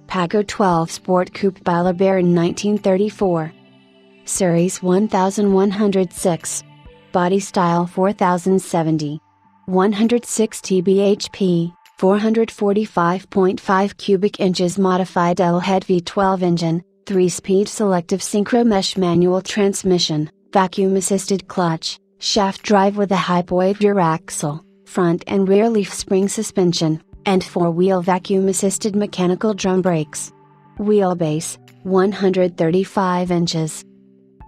Packard 12 Sport Coupe by LeBaron 1934. Series 1106. Body style 4070. 160 bhp, 445.5 cubic inches modified L-head V12 engine, 3-speed selective synchro mesh manual transmission, vacuum assisted clutch, shaft drive with a hypoid rear axle, front and rear leaf spring suspension, and 4-wheel vacuum assisted mechanical drum brakes. Wheelbase, 135 inches.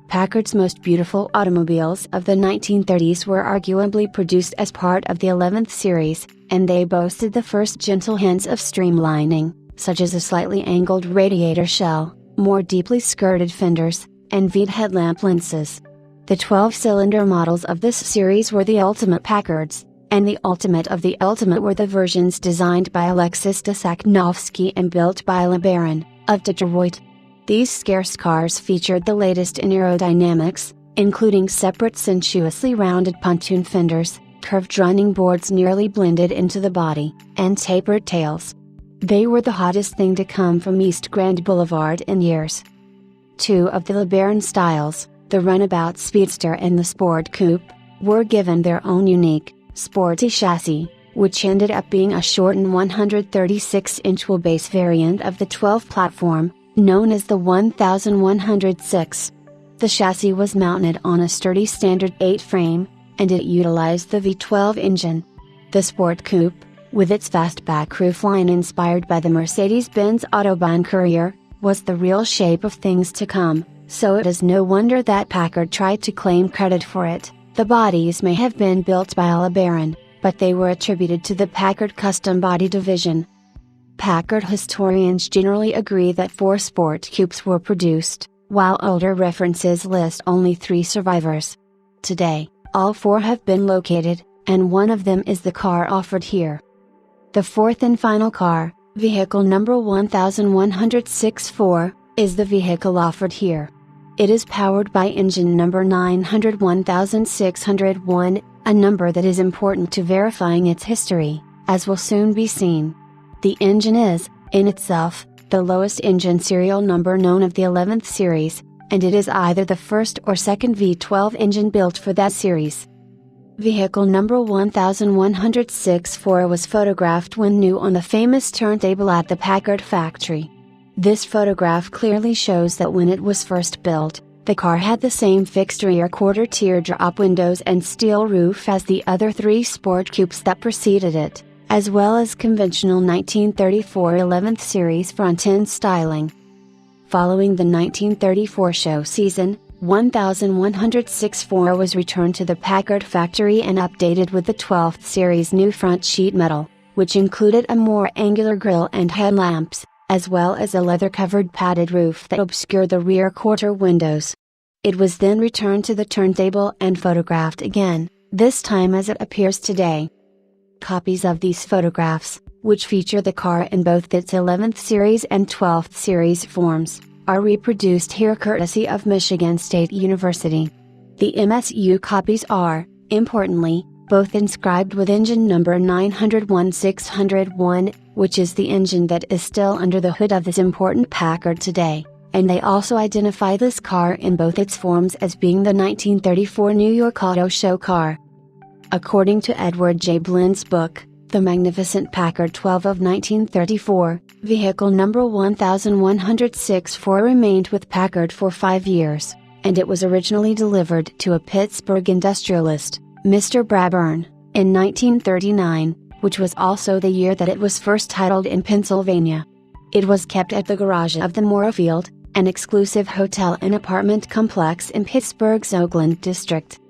Packard's most beautiful automobiles of the 1930s were arguably produced as part of the 11th series, and they boasted the first gentle hints of streamlining, such as a slightly angled radiator shell, more deeply skirted fenders, and V'd headlamp lenses. The 12-cylinder models of this series were the ultimate Packards, and the ultimate of the ultimate were the versions designed by Alexis de Saknovsky and built by LeBaron, of Detroit. These scarce cars featured the latest in aerodynamics, including separate sensuously rounded pontoon fenders, curved running boards nearly blended into the body, and tapered tails. They were the hottest thing to come from East Grand Boulevard in years. Two of the LeBaron styles, the Runabout Speedster and the Sport Coupe, were given their own unique, sporty chassis, which ended up being a shortened 136-inch wheelbase variant of the 12 platform, known as the 1106. The chassis was mounted on a sturdy standard 8 frame, and it utilized the V12 engine. The Sport Coupe, with its fastback roofline inspired by the Mercedes-Benz Autobahn Courier, was the real shape of things to come, so it is no wonder that Packard tried to claim credit for it. The bodies may have been built by LeBaron, but they were attributed to the Packard Custom Body Division. Packard historians generally agree that 4 Sport Coupes were produced, while older references list only 3 survivors. Today, all 4 have been located, and one of them is the car offered here. The fourth and final car, vehicle number 1164, is the vehicle offered here. It is powered by engine number 901,601, a number that is important to verifying its history, as will soon be seen. The engine is, in itself, the lowest engine serial number known of the 11th series, and it is either the first or second V12 engine built for that series. Vehicle number 1164 was photographed when new on the famous turntable at the Packard factory. This photograph clearly shows that when it was first built, the car had the same fixed rear quarter teardrop windows and steel roof as the other 3 Sport Coupes that preceded it, as well as conventional 1934 11th series front-end styling. Following the 1934 show season, 1164 was returned to the Packard factory and updated with the 12th series new front sheet metal, which included a more angular grille and headlamps, as well as a leather-covered padded roof that obscured the rear quarter windows. It was then returned to the turntable and photographed again, this time as it appears today. Copies of these photographs, which feature the car in both its 11th series and 12th series forms, are reproduced here courtesy of Michigan State University. The MSU copies are, importantly, both inscribed with engine number 901,601, which is the engine that is still under the hood of this important Packard today, and they also identify this car in both its forms as being the 1934 New York Auto Show car. According to Edward J. Blind's book, The Magnificent Packard 12 of 1934, vehicle number 1164 remained with Packard for 5 years, and it was originally delivered to a Pittsburgh industrialist, Mr. Braburn, in 1939, which was also the year that it was first titled in Pennsylvania. It was kept at the garage of the Moorfield, an exclusive hotel and apartment complex in Pittsburgh's Oakland district.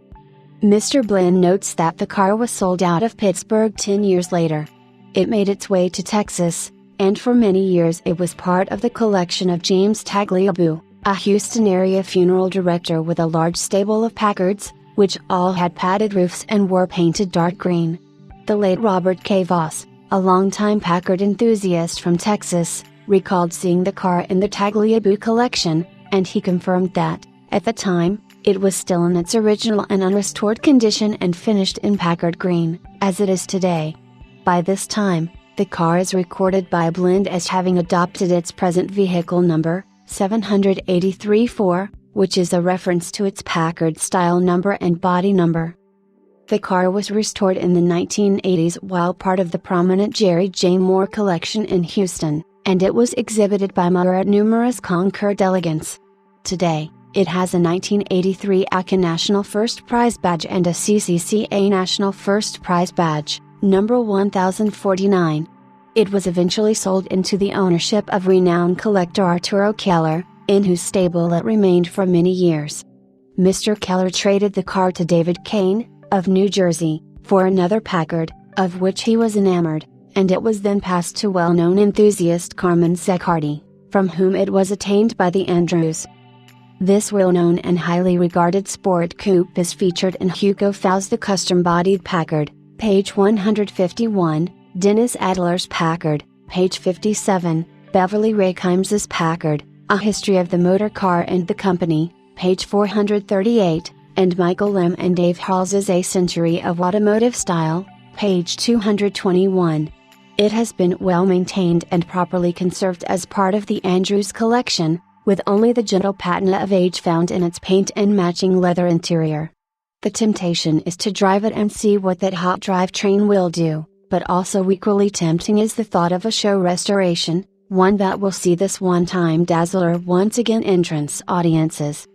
Mr. Blind notes that the car was sold out of Pittsburgh 10 years later. It made its way to Texas, and for many years it was part of the collection of James Tagliabue, a Houston area funeral director with a large stable of Packards, which all had padded roofs and were painted dark green. The late Robert K. Voss, a longtime Packard enthusiast from Texas, recalled seeing the car in the Tagliabue collection, and he confirmed that, at the time, it was still in its original and unrestored condition and finished in Packard green, as it is today. By this time, The car is recorded by Blind as having adopted its present vehicle number, 783-4, which is a reference to its Packard style number and body number. The car was restored in the 1980s while part of the prominent Jerry J. Moore collection in Houston, and it was exhibited by Moore at numerous Concours d'Elegance. Today, it has a 1983 ACA National First Prize Badge and a CCCA National First Prize Badge, number 1049. It was eventually sold into the ownership of renowned collector Arturo Keller, in whose stable it remained for many years. Mr. Keller traded the car to David Kane, of New Jersey, for another Packard, of which he was enamored, and it was then passed to well-known enthusiast Carmen Zaccardi, from whom it was attained by the Andrews. This well-known and highly regarded sport coupe is featured in Hugo Fow's The Custom-Bodied Packard, page 151, Dennis Adler's Packard, page 57, Beverly Rakeim's Packard, A History of the Motor Car and the Company, page 438, and Michael Lim and Dave Hall's A Century of Automotive Style, page 221. It has been well maintained and properly conserved as part of the Andrews collection, with only the gentle patina of age found in its paint and matching leather interior. The temptation is to drive it and see what that hot drivetrain will do, but also equally tempting is the thought of a show restoration, one that will see this one-time dazzler once again entrance audiences.